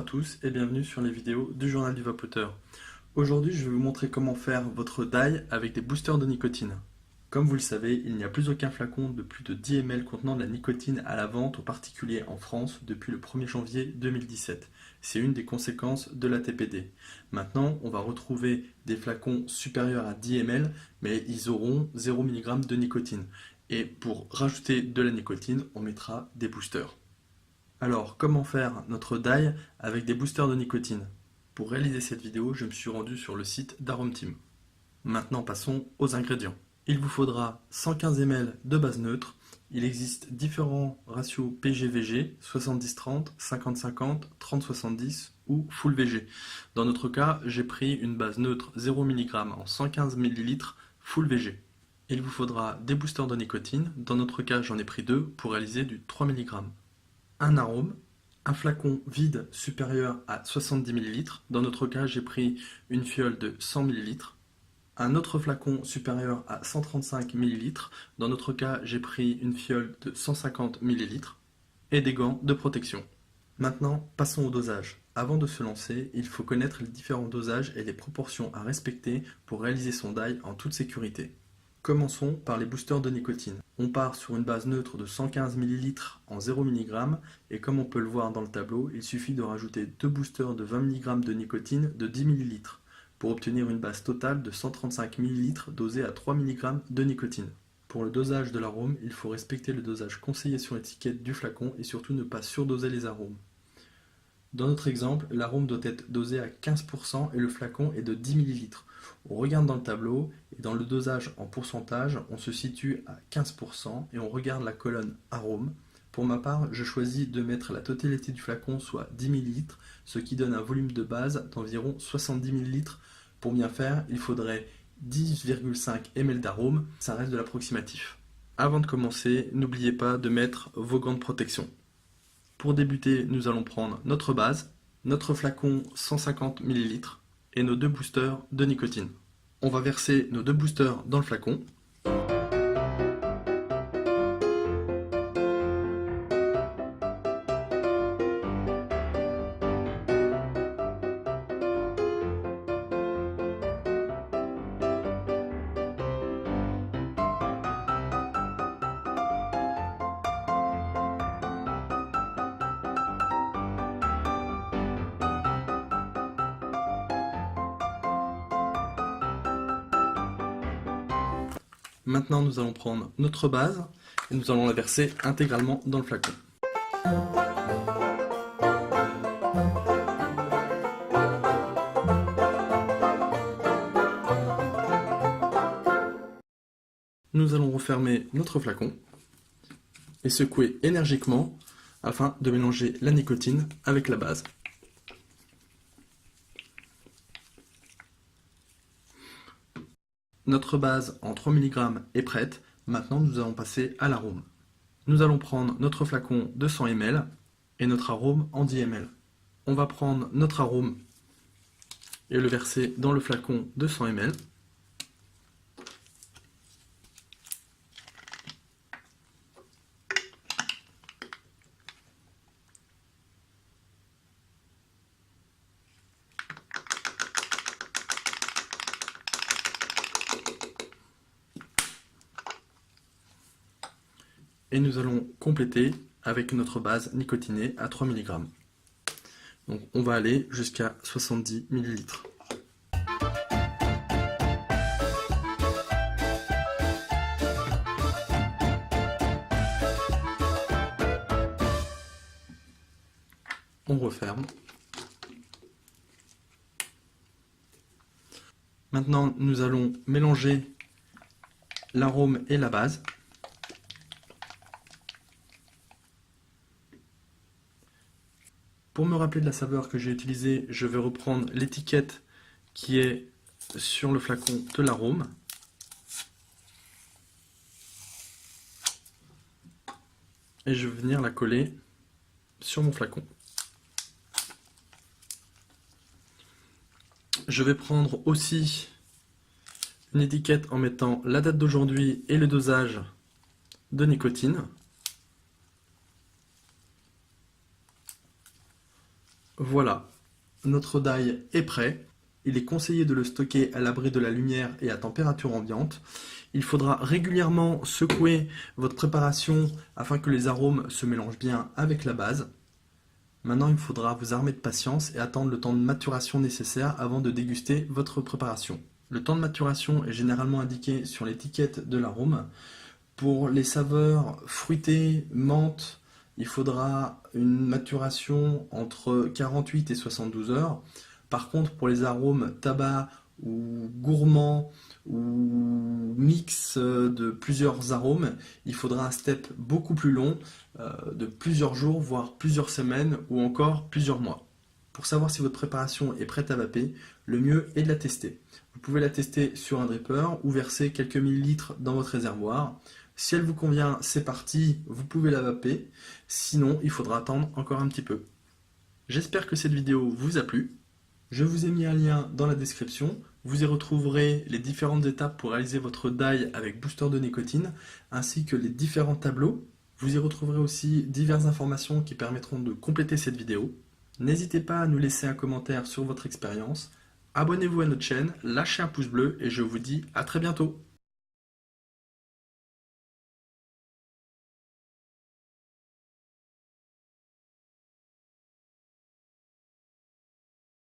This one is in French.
tous et bienvenue sur les vidéos du journal du vapoteur. Aujourd'hui, je vais vous montrer comment faire votre dye avec des boosters de nicotine. Comme vous le savez, il n'y a plus aucun flacon de plus de 10 ml contenant de la nicotine à la vente aux particuliers en France depuis le 1er janvier 2017. C'est une des conséquences de la TPD. Maintenant, on va retrouver des flacons supérieurs à 10 ml, mais ils auront 0 mg de nicotine. Et pour rajouter de la nicotine, on mettra des boosters. Alors, comment faire notre dye avec des boosters de nicotine? Pour réaliser cette vidéo, je me suis rendu sur le site d'Aromteam. Maintenant, passons aux ingrédients. Il vous faudra 115 ml de base neutre. Il existe différents ratios PG-VG, 70-30, 50-50, 30-70 ou Full VG. Dans notre cas, j'ai pris une base neutre 0 mg en 115 ml Full VG. Il vous faudra des boosters de nicotine. Dans notre cas, j'en ai pris 2 pour réaliser du 3 mg. Un arôme, un flacon vide supérieur à 70 ml. Dans notre cas, j'ai pris une fiole de 100 ml. Un autre flacon supérieur à 135 ml. Dans notre cas, j'ai pris une fiole de 150 ml. Et des gants de protection. Maintenant, passons au dosage. Avant de se lancer, il faut connaître les différents dosages et les proportions à respecter pour réaliser son dye en toute sécurité. Commençons par les boosters de nicotine. On part sur une base neutre de 115 ml en 0 mg et comme on peut le voir dans le tableau, il suffit de rajouter 2 boosters de 20 mg de nicotine de 10 ml pour obtenir une base totale de 135 ml dosée à 3 mg de nicotine. Pour le dosage de l'arôme, il faut respecter le dosage conseillé sur l'étiquette du flacon et surtout ne pas surdoser les arômes. Dans notre exemple, l'arôme doit être dosé à 15% et le flacon est de 10 ml. On regarde dans le tableau et dans le dosage en pourcentage, on se situe à 15% et on regarde la colonne arôme. Pour ma part, je choisis de mettre la totalité du flacon, soit 10 ml, ce qui donne un volume de base d'environ 70 ml. Pour bien faire, il faudrait 10,5 ml d'arôme, ça reste de l'approximatif. Avant de commencer, n'oubliez pas de mettre vos gants de protection. Pour débuter, nous allons prendre notre base, notre flacon 150 ml et nos 2 boosters de nicotine. On va verser nos 2 boosters dans le flacon. Maintenant, nous allons prendre notre base et nous allons la verser intégralement dans le flacon. Nous allons refermer notre flacon et secouer énergiquement afin de mélanger la nicotine avec la base. Notre base en 3 mg est prête, maintenant nous allons passer à l'arôme. Nous allons prendre notre flacon de 100 ml et notre arôme en 10 ml. On va prendre notre arôme et le verser dans le flacon de 100 ml. Et nous allons compléter avec notre base nicotinée à 3 mg. Donc on va aller jusqu'à 70 ml. On referme. Maintenant, nous allons mélanger l'arôme et la base. Pour me rappeler de la saveur que j'ai utilisée, je vais reprendre l'étiquette qui est sur le flacon de l'arôme. Et je vais venir la coller sur mon flacon. Je vais prendre aussi une étiquette en mettant la date d'aujourd'hui et le dosage de nicotine. Voilà, notre die est prêt. Il est conseillé de le stocker à l'abri de la lumière et à température ambiante. Il faudra régulièrement secouer votre préparation afin que les arômes se mélangent bien avec la base. Maintenant, il faudra vous armer de patience et attendre le temps de maturation nécessaire avant de déguster votre préparation. Le temps de maturation est généralement indiqué sur l'étiquette de l'arôme. Pour les saveurs fruitées, menthe, il faudra une maturation entre 48 et 72 heures. Par contre, pour les arômes tabac ou gourmands ou mix de plusieurs arômes, il faudra un step beaucoup plus long, de plusieurs jours, voire plusieurs semaines ou encore plusieurs mois. Pour savoir si votre préparation est prête à vaper, le mieux est de la tester. Vous pouvez la tester sur un dripper ou verser quelques millilitres dans votre réservoir. Si elle vous convient, c'est parti, vous pouvez la vaper. Sinon, il faudra attendre encore un petit peu. J'espère que cette vidéo vous a plu. Je vous ai mis un lien dans la description. Vous y retrouverez les différentes étapes pour réaliser votre die avec booster de nicotine, ainsi que les différents tableaux. Vous y retrouverez aussi diverses informations qui permettront de compléter cette vidéo. N'hésitez pas à nous laisser un commentaire sur votre expérience. Abonnez-vous à notre chaîne, lâchez un pouce bleu et je vous dis à très bientôt.